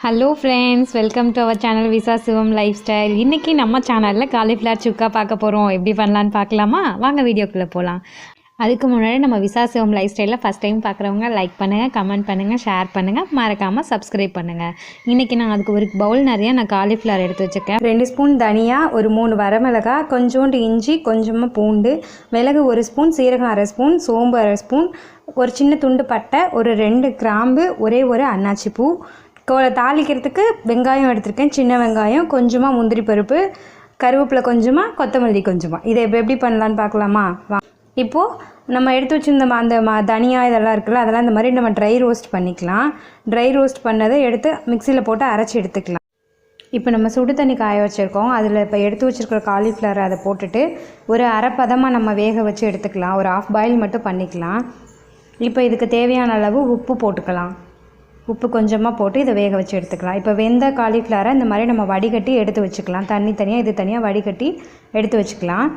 Hello friends, welcome to our channel Visa Sivam lifestyle. இன்றைக்கி நம்ம சேனலில் காலிஃப்ளவர் சுக்கா பார்க்க போகிறோம். எப்படி பண்ணலான்னு பார்க்கலாமா? வாங்க வீடியோக்குள்ளே போகலாம். அதுக்கு முன்னாடி நம்ம விசா சிவம் லைஃப் ஸ்டைலில் ஃபஸ்ட் டைம் பார்க்குறவங்க லைக் பண்ணுங்கள், கமெண்ட் பண்ணுங்கள், ஷேர் பண்ணுங்கள், மறக்காமல் சப்ஸ்கிரைப் பண்ணுங்கள். இன்றைக்கி நான் அதுக்கு ஒரு பவுல் நிறையா நான் காலிஃப்ளவர் எடுத்து வச்சுருக்கேன். 2 ஸ்பூன் தனியா, ஒரு 3 வரமிளகாய், கொஞ்சோண்டு இஞ்சி, கொஞ்சமாக பூண்டு, மிளகு 1 ஸ்பூன், சீரகம் 1/2 ஸ்பூன், சோம்பு 1/2 ஸ்பூன், ஒரு சின்ன துண்டு பட்டை, ஒரு 2 கிராம்பு, ஒரே ஒரு அன்னாச்சி பூ, தாளிக்கிறதுக்கு வெங்காயம் எடுத்திருக்கேன், சின்ன வெங்காயம், கொஞ்சமாக முந்திரி பருப்பு, கருவேப்பிலை கொஞ்சமாக, கொத்தமல்லி கொஞ்சமாக. இதை எப்படி பண்ணலான்னு பார்க்கலாமா? இப்போது நம்ம எடுத்து வச்சுருந்த அந்த தனியா இதெல்லாம் இருக்குல்ல, அதெல்லாம் இந்த மாதிரி நம்ம ட்ரை ரோஸ்ட் பண்ணிக்கலாம். ட்ரை ரோஸ்ட் பண்ணதை எடுத்து மிக்சியில் போட்டு அரைச்சி எடுத்துக்கலாம். இப்போ நம்ம சுடு தண்ணி காய வச்சுருக்கோம். அதில் இப்போ எடுத்து வச்சுருக்கிற காலிஃப்ளவர் அதை போட்டுட்டு ஒரு அரை பதமாக நம்ம வேக வச்சு எடுத்துக்கலாம். ஒரு ஆஃப் பாயில் மட்டும் பண்ணிக்கலாம். இப்போ இதுக்கு தேவையான அளவு உப்பு போட்டுக்கலாம். உப்பு கொஞ்சமாக போட்டு இதை வேக வச்சு எடுத்துக்கலாம். இப்போ வெந்த காலிஃப்ளவரை இந்த மாதிரி நம்ம வடிகட்டி எடுத்து வச்சுக்கலாம். தண்ணி தனியாக, இது தனியாக வடிகட்டி எடுத்து வச்சுக்கலாம்.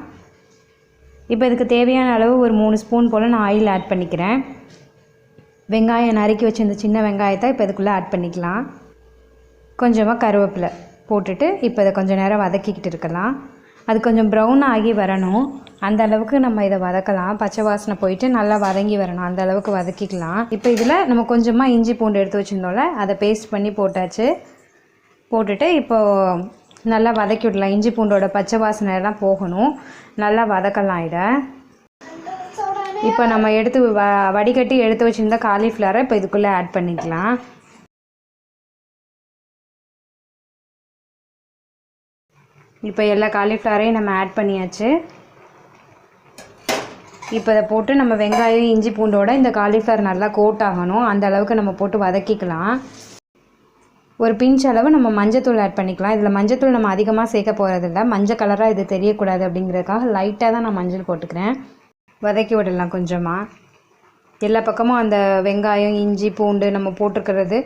இப்போ இதுக்கு தேவையான அளவு ஒரு 3 ஸ்பூன் போல் நான் ஆயில் ஆட் பண்ணிக்கிறேன். வெங்காயம் நறுக்கி வச்சு இந்த சின்ன வெங்காயத்தை இப்போ இதுக்குள்ளே ஆட் பண்ணிக்கலாம். கொஞ்சமாக கருவேப்பிலை போட்டுட்டு இப்போ இதை கொஞ்சம் நேரம் வதக்கிக்கிட்டு இருக்கலாம். அது கொஞ்சம் ப்ரௌன் ஆகி வரணும். அந்த அளவுக்கு நம்ம இதை வதக்கலாம். பச்சை வாசனை போயிட்டு நல்லா வதங்கி வரணும். அந்த அளவுக்கு வதக்கிக்கலாம். இப்போ இதில் நம்ம கொஞ்சமாக இஞ்சி பூண்டு எடுத்து வச்சுருந்தோம்ல, அதை பேஸ்ட் பண்ணி போட்டாச்சு. போட்டுட்டு இப்போது நல்லா வதக்கி விடலாம். இஞ்சி பூண்டோட பச்சை வாசனை எல்லாம் போகணும். நல்லா வதக்கலாம் இதை. இப்போ நம்ம எடுத்து வடிகட்டி எடுத்து வச்சுருந்த காலிஃப்ளவரை இப்போ இதுக்குள்ளே ஆட் பண்ணிக்கலாம். இப்போ எல்லா காலிஃப்ளவரையும் நம்ம ஆட் பண்ணியாச்சு. இப்போ இதை போட்டு நம்ம வெங்காயம் இஞ்சி பூண்டோட இந்த காலிஃப்ளவர் நல்லா கோட் ஆகணும். அந்த அளவுக்கு நம்ம போட்டு வதக்கிக்கலாம். ஒரு பிஞ்ச் அளவு நம்ம மஞ்சத்தூள் ஆட் பண்ணிக்கலாம். இதில் மஞ்சத்தூள் நம்ம அதிகமாக சேர்க்க போகிறதில்ல. மஞ்சள் கலராக இது தெரியக்கூடாது அப்படிங்கிறதுக்காக லைட்டாக தான் நான் மஞ்சள் போட்டுக்கிறேன். வதக்கி விடலாம் கொஞ்சமாக. எல்லா பக்கமும் அந்த வெங்காயம் இஞ்சி பூண்டு நம்ம போட்டிருக்கிறது,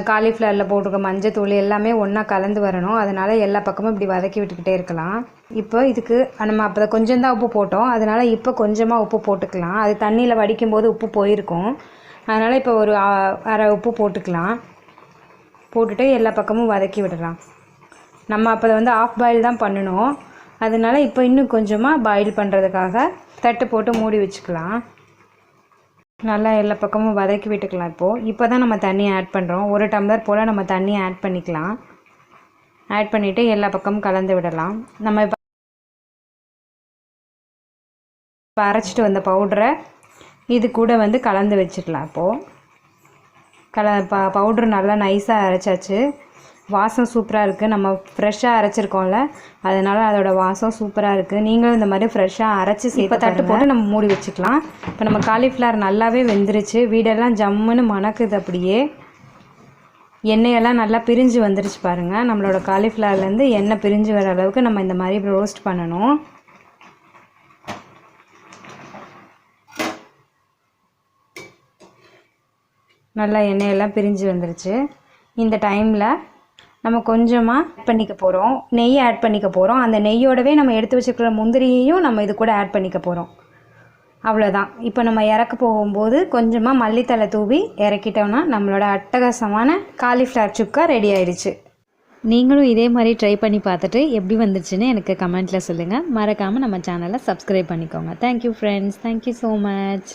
காலிஃப்ளவரில் போட்டிருக்க மஞ்சத்தூள் எல்லாமே ஒன்றா கலந்து வரணும். அதனால் எல்லா பக்கமும் இப்படி வதக்கி விட்டுக்கிட்டே இருக்கலாம். இப்போ இதுக்கு நம்ம அப்போ கொஞ்சம் தான் உப்பு போட்டோம். அதனால் இப்போ கொஞ்சமாக உப்பு போட்டுக்கலாம். அது தண்ணியில் வடிக்கும்போது உப்பு போயிருக்கும். அதனால் இப்போ ஒரு அரை உப்பு போட்டுக்கலாம். போட்டுட்டு எல்லா பக்கமும் வதக்கி விடலாம். நம்ம அப்போ ஆஃப் பாயில் தான் பண்ணணும். அதனால் இப்போ இன்னும் கொஞ்சமாக பாயில் பண்ணுறதுக்காக தட்டு போட்டு மூடி வச்சுக்கலாம். நல்லா எல்லா பக்கமும் வதக்கி விட்டுக்கலாம். இப்போ தான் நம்ம தண்ணி ஆட் பண்ணுறோம். 1 டம்ளர் போல் நம்ம தண்ணி ஆட் பண்ணிக்கலாம். ஆட் பண்ணிவிட்டு எல்லா பக்கமும் கலந்து விடலாம். நம்ம இப்போ அரைச்சிட்டு வந்த பவுடரை இது கூட கலந்து வச்சுக்கலாம். இப்போது பவுட்ரு நல்லா நைஸாக அரைச்சாச்சு. வாசம் சூப்பராக இருக்குது. நம்ம ஃப்ரெஷ்ஷாக அரைச்சிருக்கோம்ல, அதனால் அதோடய வாசம் சூப்பராக இருக்குது. நீங்களும் இந்த மாதிரி ஃப்ரெஷ்ஷாக அரைச்சி இப்போ தட்டு போட்டு நம்ம மூடி வச்சுக்கலாம். இப்போ நம்ம காலிஃப்ளவர் நல்லாவே வெந்துருச்சு. வீடெல்லாம் ஜம்முன்னு மணக்குது. அப்படியே எண்ணெயெல்லாம் நல்லா பிரிஞ்சு வந்துருச்சு பாருங்கள். நம்மளோட காலிஃப்ளவர்லேருந்து எண்ணெய் பிரிஞ்சு வர அளவுக்கு நம்ம இந்த மாதிரி ரோஸ்ட் பண்ணணும். நல்லா எண்ணெயெல்லாம் பிரிஞ்சு வந்துருச்சு. இந்த டைமில் நம்ம கொஞ்சமாக ஆட் பண்ணிக்க போகிறோம். நெய் ஆட் பண்ணிக்க போகிறோம். அந்த நெய்யோடவே நம்ம எடுத்து வச்சுருக்கிற முந்திரியையும் நம்ம இது கூட ஆட் பண்ணிக்க போகிறோம். அவ்வளோதான். இப்போ நம்ம இறக்க போகும்போது கொஞ்சமாக மல்லித்தலை தூவி இறக்கிட்டோம்னா நம்மளோட அட்டகாசமான காலிஃப்ளவர் சுக்கா ரெடி ஆயிடுச்சு. நீங்களும் இதே மாதிரி ட்ரை பண்ணி பார்த்துட்டு எப்படி வந்துச்சுன்னு எனக்கு கமெண்ட்டில் சொல்லுங்கள். மறக்காமல் நம்ம சேனலை சப்ஸ்கிரைப் பண்ணிக்கோங்க. Thank you friends. Thank you so much.